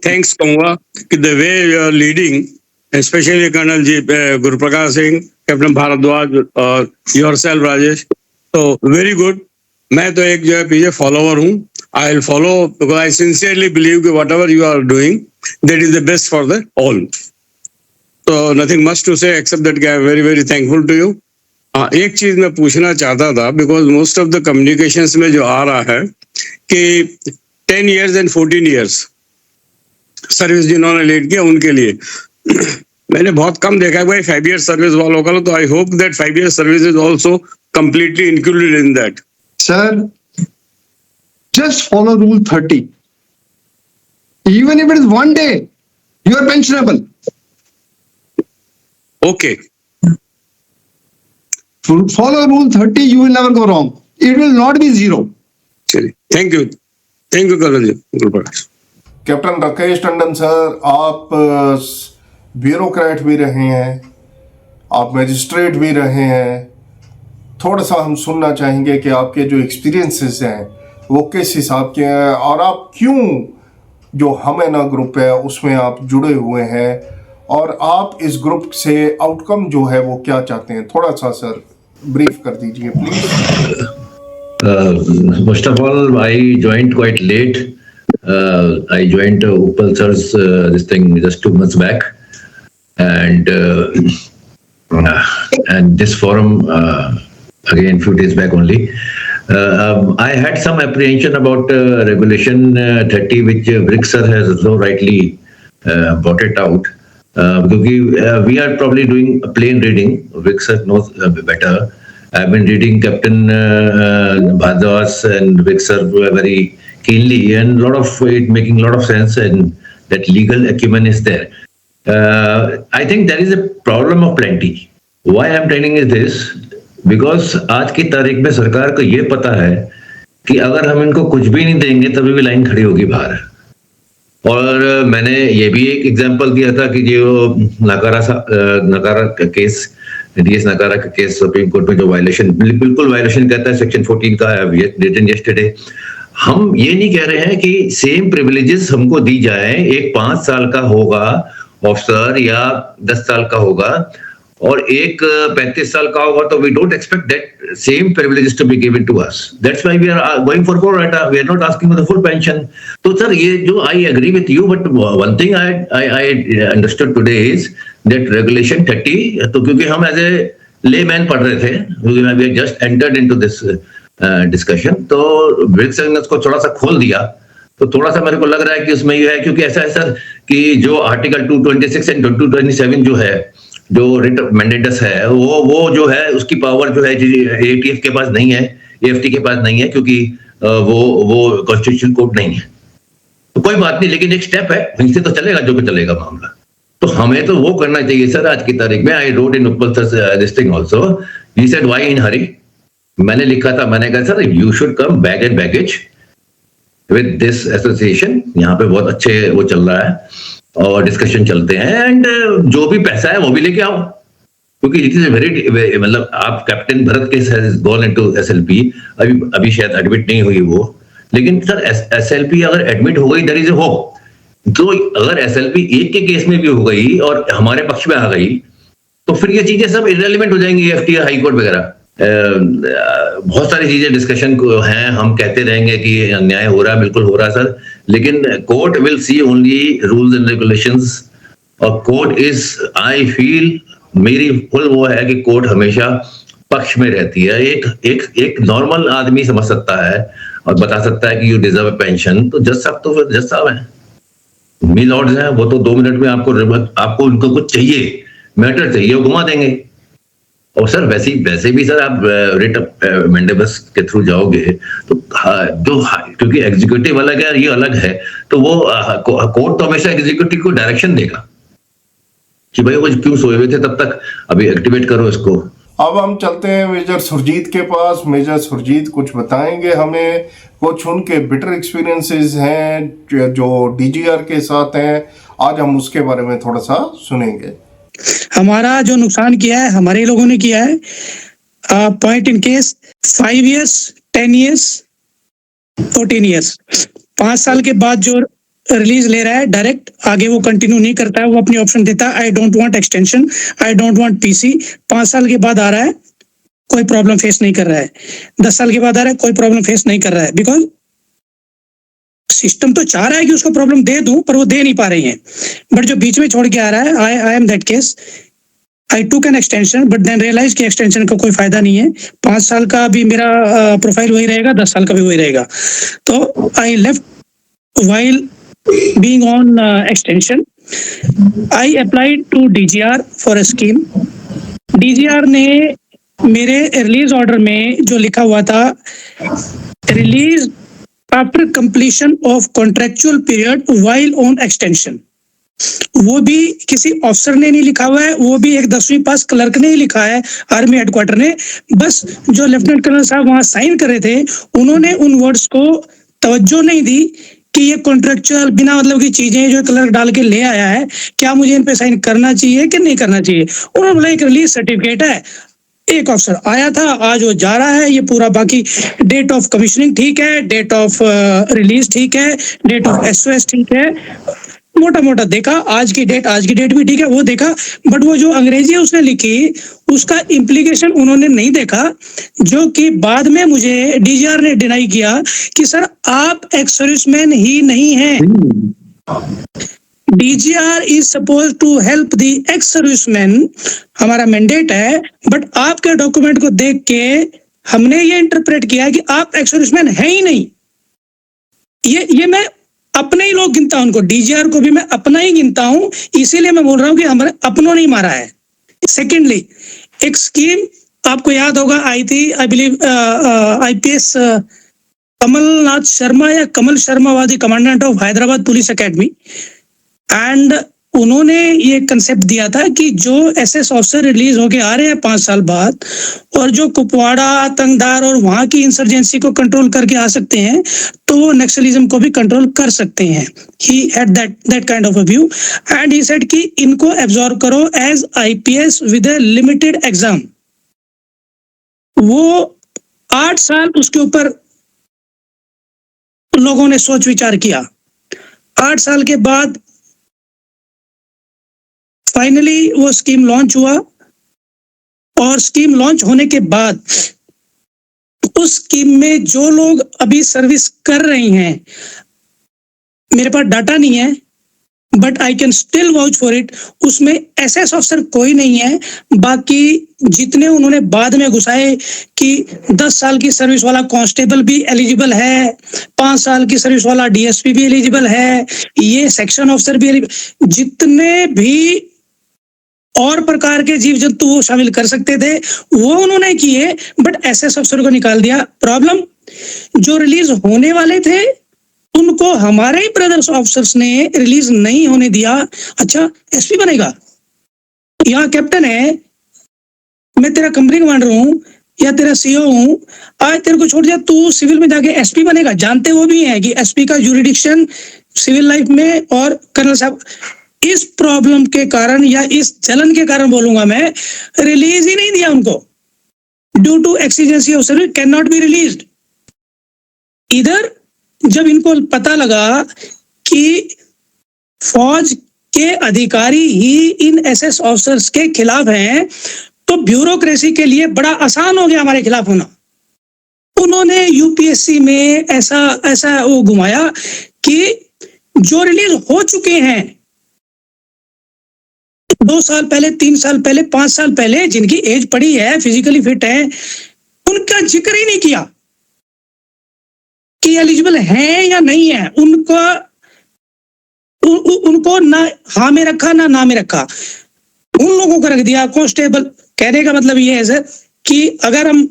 थैंक्स कहूँगा कि the way you are leading, specially colonel ji, Guruprakash Singh, captain Bhardwaj और योरसेल्फ राजेश, तो वेरी गुड. मैं तो एक जो है पीछे फॉलोवर हूँ. I will follow because I sincerely believe कि whatever you are doing that is the best for the all. तो nothing much to say except that I am very very thankful to you. एक चीज मैं पूछना चाहता था, because most of the communications में जो आ रहा है कि 10 years and 14 years सर्विस जिन्होंने लीड किया उनके लिए मैंने बहुत कम देखा है भाई 5 years सर्विस वालों का. तो I hope that 5 years service is also completely included in that. Sir, just follow Rule 30. Even if it is 1 day, you are pensionable. Okay. Follow Rule 30, you will never go wrong. It will not be zero. चलिए, thank you colonel ji. Captain Rakesh Tandon sir, आप bureaucrat भी रहे हैं, आप magistrate भी रहे हैं. थोड़ा सा हम सुनना चाहेंगे कि आपके जो एक्सपीरियंसेस हैं वो किस हिसाब के हैं और आप क्यों जो हमेना ग्रुप है उसमें आप जुड़े हुए हैं और आप इस ग्रुप से आउटकम जो है वो क्या चाहते हैं. थोड़ा सा सर ब्रीफ कर दीजिए please. First of all, I joined quite late. I joined Uppal sir's this thing just 2 months back, and this forum again few days back only. I had some apprehension about Regulation 30, which Brick sir has so rightly brought it out. Because we are probably doing a plain reading. Brick sir knows better. I've been reading Captain Bhardwaj and Vic sir very keenly, and lot of it making a lot of sense, and that legal acumen is there. I think there is a problem of plenty. Why I'm telling you this? Because आज की तारीख में सरकार को ये पता है कि अगर हम इनको कुछ भी नहीं देंगे तभी भी लाइन खड़ी होगी बाहर. और मैंने ये भी एक एग्जांपल दिया था कि जो नकारा का केस, डीएस नकारा का केस सुप्रीम कोर्ट में जो वायलेशन, बिल्कुल वायलेशन कहता है सेक्शन 14 का, रिटन यस्टरडे. हम ये नहीं कह रहे हैं कि सेम प्रिविलेजेस हमको दी जाए. एक 5 साल का होगा ऑफिसर या 10 साल का होगा और एक 35 साल का होगा, तो we don't expect that same privileges to be given to us. That's why we are going for pro rata. We are not asking for the full pension. तो सर ये जो I agree with you, but one thing I understood today is that regulation 30, तो क्योंकि हम as a layman पढ़ रहे थे, we have just entered into this discussion, तो ब्रिक सर ने उसको थोड़ा सा खोल दिया. तो थोड़ा सा मेरे को लग रहा है कि उसमें ये है, क्योंकि ऐसा है सर कि जो आर्टिकल 226 एंड 227 जो है, जो रिट मैंडेटस है, वो जो है उसकी पावर जो है एटीएफ के पास नहीं है, एएफटी के पास नहीं है, क्योंकि वो कॉन्स्टिट्यूशन कोर्ट नहीं है. तो कोई बात नहीं, लेकिन एक स्टेप है, वहीं से तो चलेगा जो चलेगा मामला. तो हमें तो वो करना चाहिए सर आज की तारीख में. I wrote in Uppal sir this thing also. He said why in hurry. मैंने लिखा था, मैंने कहा sir you should come bag and baggage with this association, यहाँ पे बहुत अच्छे वो चल रहा है और डिस्कशन चलते हैं, एंड जो भी पैसा है वो भी लेके आओ, क्योंकि इट इज वेरी, मतलब आप captain Bharat case has gone into SLP, अभी शायद एडमिट नहीं हुई वो, लेकिन सर एसएलपी अगर एडमिट हो गई देयर इज ए होप। तो अगर एसएलपी एक के केस में भी हो गई और हमारे पक्ष में आ गई तो फिर ये चीजें सब इररिलेवेंट हो जाएंगी, एफटीआई हाई कोर्ट वगैरह। बहुत सारी चीजें डिस्कशन को हैं, हम कहते रहेंगे कि अन्याय हो रहा है, बिल्कुल हो रहा है सर, लेकिन court will see only rules and regulations, और कोर्ट इज, आई फील, मेरी फुल वो है कि कोर्ट हमेशा पक्ष में रहती है। एक नॉर्मल आदमी समझ सकता है और बता सकता है कि यू डिजर्व अ पेंशन, तो जज साहब तो फिर जज साहब हैं, मी लॉर्ड्स हैं, वो तो 2 मिनट में आपको उनको कुछ चाहिए, मैटर चाहिए, वो घुमा देंगे। और सर वैसे भी सर आप रिट मेंडेबस के थ्रू जाओगे तो जो, क्योंकि एग्जीक्यूटिव अलग है, ये अलग है, तो वो कोर्ट तो हमेशा एग्जीक्यूटिव को डायरेक्शन देगा कि भाई वो क्यों सोए हुए थे तब तक, अभी एक्टिवेट करो इसको। अब हम चलते हैं मेजर सुरजीत के पास। मेजर सुरजीत कुछ बताएंगे हमें, कुछ उनके बिटर एक्सपीरियंसेस हैं जो डीजीआर के साथ हैं, आज हम उसके बारे में थोड़ा सा सुनेंगे। हमारा जो नुकसान किया है हमारे लोगों ने किया है, point in case 5 years, 10 years, 14 years, 5 साल के बाद जो रिलीज ले रहा है डायरेक्ट, आगे वो कंटिन्यू नहीं करता है, वो अपनी ऑप्शन देता है, I don't want extension, I don't want PC. 5 साल के बाद आ रहा है, कोई प्रॉब्लम फेस नहीं कर रहा है, 10 साल के बाद आ रहा है, कोई प्रॉब्लम फेस नहीं कर रहा है, बिकॉज सिस्टम तो चाह रहा है कि उसको प्रॉब्लम दे दूं, पर वो दे नहीं पा रही है। बट जो बीच में छोड़ के आ रहा है, I am that case, I took an extension but then realise कि एक्सटेंशन का कोई फायदा नहीं है, 5 साल का भी मेरा प्रोफाइल वही रहेगा, 10 साल का भी वही रहेगा। तो I left while being on extension. I applied to DGR for a scheme. DGR ने मेरे रिलीज ऑर्डर में जो लिखा हुआ था, release after completion of contractual period while on extension, वो भी किसी ऑफिसर ने नहीं लिखा हुआ है, वो भी एक 10वीं पास क्लर्क ने ही लिखा है, आर्मी हेडक्वार्टर ने। बस जो लेफ्टिनेंट कर्नल साहब वहां साइन कर रहे थे, उन्होंने उन वर्ड्स को तवज्जो नहीं दी कि ये कॉन्ट्रेक्चुअल बिना मतलब की चीजें जो क्लर्क डाल के ले आया है, क्या मुझे इन पे साइन करना चाहिए कि नहीं करना चाहिए। उन्होंने बोला एक रिलीज सर्टिफिकेट है, एक ऑफिसर आया था, आज वो जा रहा है, ये पूरा बाकी डेट ऑफ कमीशनिंग ठीक है, डेट ऑफ रिलीज ठीक है, डेट ऑफ एसओएस ठीक है, मोटा मोटा देखा, आज की डेट भी ठीक है, वो देखा। बट वो जो अंग्रेजी उसने लिखी, उसका इम्प्लीकेशन उन्होंने नहीं देखा, जो कि बाद में मुझे डीजीआर ने डिनाई किया कि सर आप एक्स सर्विसमैन ही नहीं हैं। DGR is suppose to help the ex serviceman, हमारा मैंडेट है, बट आपके डॉक्यूमेंट को देख के हमने ये इंटरप्रेट किया कि आप एक्स सर्विसमैन है ही नहीं। ये मैं अपने ही लोग गिनता हूं, उनको डीजीआर को भी मैं अपना ही गिनता हूं, इसीलिए मैं बोल रहा हूं कि हमारे अपनों ने मारा है। सेकेंडली, एक स्कीम आपको याद होगा आई थी, I believe IPS Kamalnath Sharma या Kamal Sharma was the commandant of Hyderabad police academy, and उन्होंने ये कंसेप्ट दिया था कि जो एसएस ऑफिसर रिलीज होके आ रहे हैं 5 साल बाद, और जो कुपवाड़ा, आतंकदार और वहां की इंसर्जेंसी को कंट्रोल करके आ सकते हैं, तो वो नक्सलिज्म को भी कंट्रोल कर सकते हैं। He had that kind of a view, and he said कि इनको एब्जॉर्ब करो as IPS with a limited exam. वो 8 साल उसके ऊपर लोगों ने सोच विचार किया। 8 साल के बाद फाइनली वो स्कीम लॉन्च हुआ, और स्कीम लॉन्च होने के बाद उस स्कीम में जो लोग अभी सर्विस कर रही हैं, मेरे पास डाटा नहीं है but I can still vouch for it, उसमें एसएस ऑफिसर कोई नहीं है। बाकी जितने उन्होंने बाद में घुसाए कि 10 साल की सर्विस वाला कांस्टेबल भी एलिजिबल है, 5 साल की सर्विस वाला डीएसपी भी एलिजिबल है, ये सेक्शन ऑफिसर भी एलिजिबल, जितने भी और प्रकार के जीव जंतु वो शामिल कर सकते थे वो उन्होंने किए, बट एसएस ऑफिसर को निकाल दिया। प्रॉब्लम, जो रिलीज होने वाले थे उनको हमारे ही ब्रदर्स ऑफिसर्स ने रिलीज नहीं होने दिया। अच्छा, एसपी बनेगा, यहाँ कैप्टन है, मैं तेरा कंपनी कमांडर हूं, या तेरा सीओ हूं, आज तेरे को छोड़ दिया, तू सिविल में जाके एसपी बनेगा। जानते वो भी है कि एसपी का जुरिडिक्शन सिविल लाइफ में, और कर्नल साहब इस प्रॉब्लम के कारण या इस जलन के कारण बोलूंगा मैं, रिलीज ही नहीं दिया उनको। Due to exigency of service can not be released. इधर जब इनको पता लगा कि फौज के अधिकारी ही इन एसएस ऑफिसर्स के खिलाफ हैं, तो ब्यूरोक्रेसी के लिए बड़ा आसान हो गया हमारे खिलाफ होना। उन्होंने यूपीएससी में ऐसा वो घुमाया कि जो रिलीज हो चुके हैं 2 साल पहले, 3 साल पहले, 5 साल पहले, जिनकी एज पड़ी है, फिजिकली फिट है, उनका जिक्र ही नहीं किया कि एलिजिबल है या नहीं है। उनको ना हाँ में रखा ना में रखा, उन लोगों को रख दिया कांस्टेबल। कहने का मतलब ये है सर कि अगर हम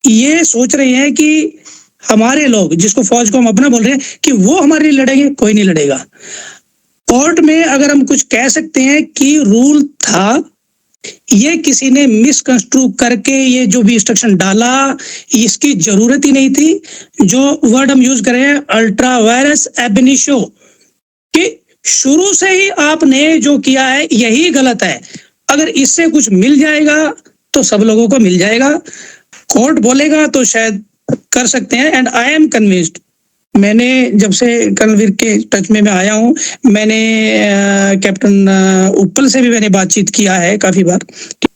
ये सोच रहे हैं कि हमारे लोग, जिसको फौज को हम अपना बोल रहे हैं, कि वो हमारे लिए लड़ेंगे, कोई नहीं लड़ेगा। कोर्ट में अगर हम कुछ कह सकते हैं कि रूल था, ये किसी ने मिसकंस्ट्रू करके ये जो भी इंस्ट्रक्शन डाला, इसकी जरूरत ही नहीं थी। जो वर्ड हम यूज करें अल्ट्रा वायरस एब इनिशियो, कि शुरू से ही आपने जो किया है यही गलत है। अगर इससे कुछ मिल जाएगा तो सब लोगों को मिल जाएगा। कोर्ट बोलेगा तो शायद कर सकते हैं। एंड आई एम कन्विंस्ड, मैंने जब से कर्नवीर के टच में मैं आया हूं, मैंने कैप्टन उपल से भी मैंने बातचीत किया है काफी बार,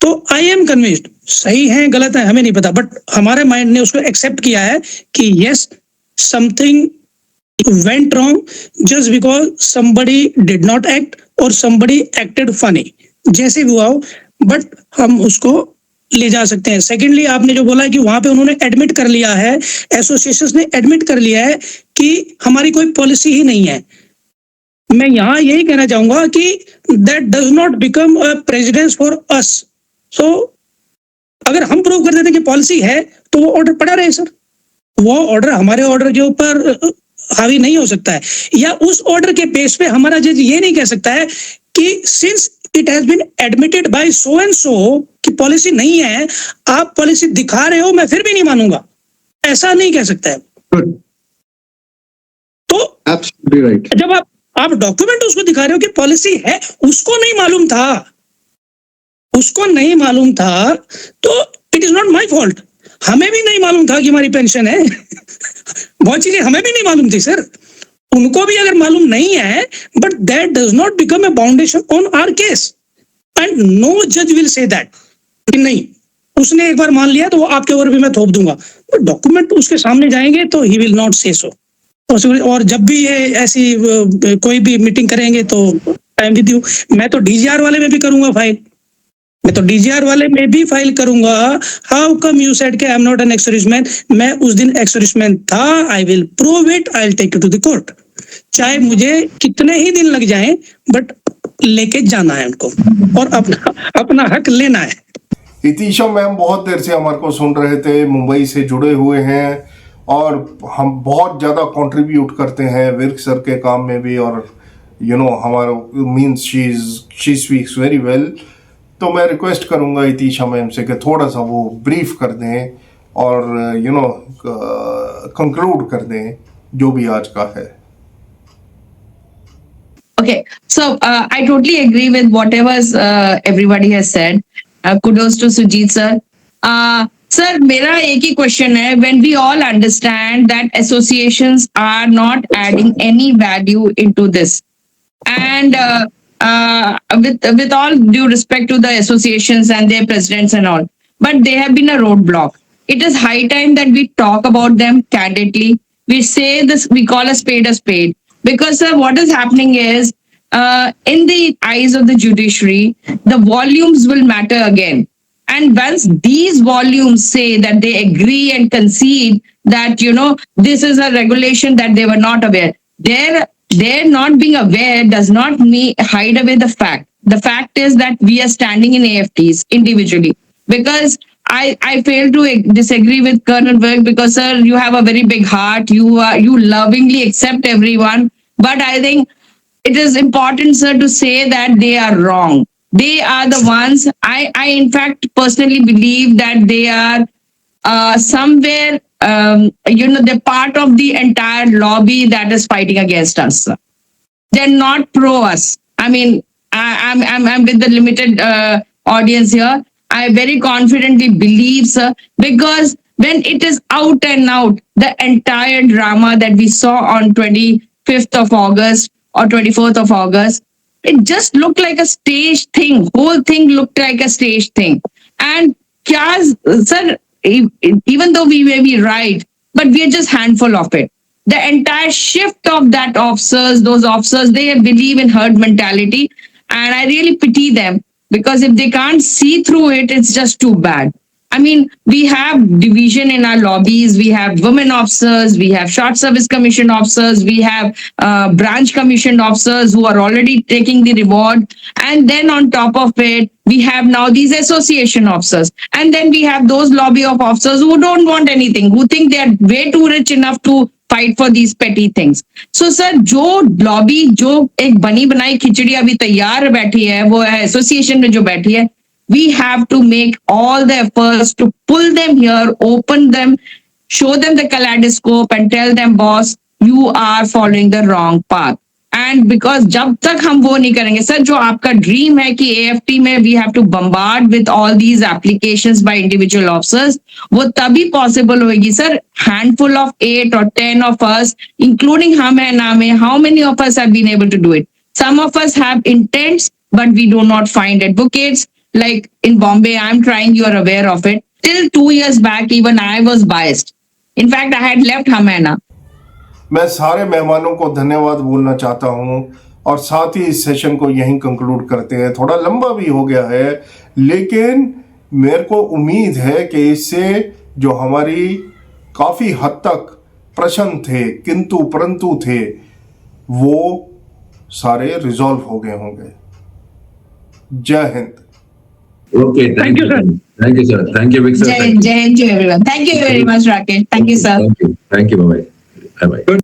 तो आई एम कन्विंस्ड, सही है गलत है हमें नहीं पता, बट हमारे माइंड ने उसको एक्सेप्ट किया है कि yes something went wrong just because somebody did not act or somebody acted funny, जैसे भी हुआ हो, बट हम उसको ले जा सकते हैं। सेकेंडली, आपने जो बोला है कि वहां पे उन्होंने एडमिट कर लिया है, एसोसिएशंस ने एडमिट कर लिया है कि हमारी कोई पॉलिसी ही नहीं है। मैं यहाँ यही कहना चाहूंगा कि that does not become a precedence for us. So अगर हम प्रूव कर देते कि पॉलिसी है तो वो ऑर्डर पड़ा रहे सर, वो ऑर्डर हमारे ऑर्डर के ऊपर हावी नहीं हो सकता है, या उस ऑर्डर के बेस पे हमारा जज ये नहीं कह सकता है कि since it has been admitted by so and so कि पॉलिसी नहीं है, आप पॉलिसी दिखा रहे हो, मैं फिर भी नहीं मानूंगा, ऐसा नहीं कह सकता है। तो एब्सोल्युटली राइट। जब आप डॉक्यूमेंट उसको दिखा रहे हो कि पॉलिसी है, उसको नहीं मालूम था, तो it is not my fault. हमें भी नहीं मालूम था कि हमारी पेंशन है बहुत चीजें हमें भी नहीं मालूम थी सर, उनको भी अगर मालूम नहीं है, but that does not become a foundation on our case, and no जज विल से दैट कि नहीं, उसने एक बार मान लिया तो वो आपके ऊपर भी मैं थोप दूंगा, बट डॉक्यूमेंट उसके सामने जाएंगे तो ही विल नॉट से सो। और जब भी ये ऐसी कोई भी मीटिंग करेंगे तो आई एम विद यू। मैं तो डीजीआर वाले में भी करूंगा file, how come you said कि I am not an ex-serviceman. मैं उस दिन एक्स-सर्विसमैन था, I will prove it, I will take you to the court, चाहे मुझे कितने ही दिन लग जाएं, बट लेके जाना है उनको और अपना हक लेना है। इतिशा मैम बहुत देर से हमारे को सुन रहे थे, मुंबई से जुड़े हुए हैं और हम बहुत ज़्यादा कंट्रीब्यूट करते हैं विर्क सर के काम में भी, और हमारा means she speaks very well. तो मैं रिक्वेस्ट करूंगा इतिशा मैम से कि थोड़ा सा वो ब्रीफ कर दें और कंक्लूड कर दें जो भी आज का है। Okay, so I totally agree with whatever everybody has said. Kudos to Sujit sir. Sir, मेरा एक ही question है, when we all understand that associations are not adding any value into this, and with all due respect to the associations and their presidents and all, but they have been a roadblock. It is high time that we talk about them candidly. We say this, we call a spade, because what is happening is in the eyes of the judiciary, the volumes will matter again. And once these volumes say that they agree and concede that, this is a regulation that they were not aware, their not being aware does not hide away the fact. The fact is that we are standing in AFTs individually, because I fail to disagree with Colonel Virk, because sir, you have a very big heart. You lovingly accept everyone, but I think it is important, sir, to say that they are wrong. they are the ones. I in fact personally believe that they are somewhere, they're part of the entire lobby that is fighting against us. They're not pro us. I mean, I'm with the limited audience here. I very confidently believe, sir, because when it is out and out, the entire drama that we saw on 25th of August or 24th of August, it just looked like a stage thing. Whole thing looked like a stage thing. And sir, even though we may be right, but we are just handful of it. The entire shift of that officers, those officers, they believe in herd mentality. And I really pity them, because if they can't see through it, it's just too bad. I mean, we have division in our lobbies. We have women officers. We have short service commission officers. We have branch commissioned officers who are already taking the reward. And then on top of it, we have now these association officers. And then we have those lobby of officers who don't want anything, who think they are way too rich enough to fight for these petty things. So sir, जो lobby, जो एक बनी बनाई खिचड़ी अभी तैयार बैठी है, वो association में जो बैठी है, we have to make all the efforts to pull them here, open them, show them the kaleidoscope and tell them, boss, you are following the wrong path. And because जब तक हम वो नहीं करेंगे, सर, जो आपका ड्रीम है कि AFT में we have to bombard with all these applications by individual officers, वो तभी possible होगी, sir. Handful of 8 or 10 of us, including हम है नाम है, how many of us have been able to do it? Some of us have intents, but we do not find advocates. Like in Bombay, I'm trying, you are aware of it. Till 2 years back, even I was biased. In fact, I had left Hamaina. मैं सारे मेहमानों को धन्यवाद बोलना चाहता हूं और साथ ही इस सेशन को यहीं कंक्लूड करते हैं. थोड़ा लंबा भी हो गया है, लेकिन मेरे को उम्मीद है कि इससे जो हमारी काफी हद तक प्रश्न थे, किंतु परंतु थे, वो सारे रिजॉल्व हो गए होंगे. जय Hind. Okay, thank you, sir. Thank you, sir. Thank you, Vic, sir. Jai Hind to everyone. Thank you very much, Rakesh. Thank you, sir. Thank you. Thank you. Bye-bye. Bye-bye.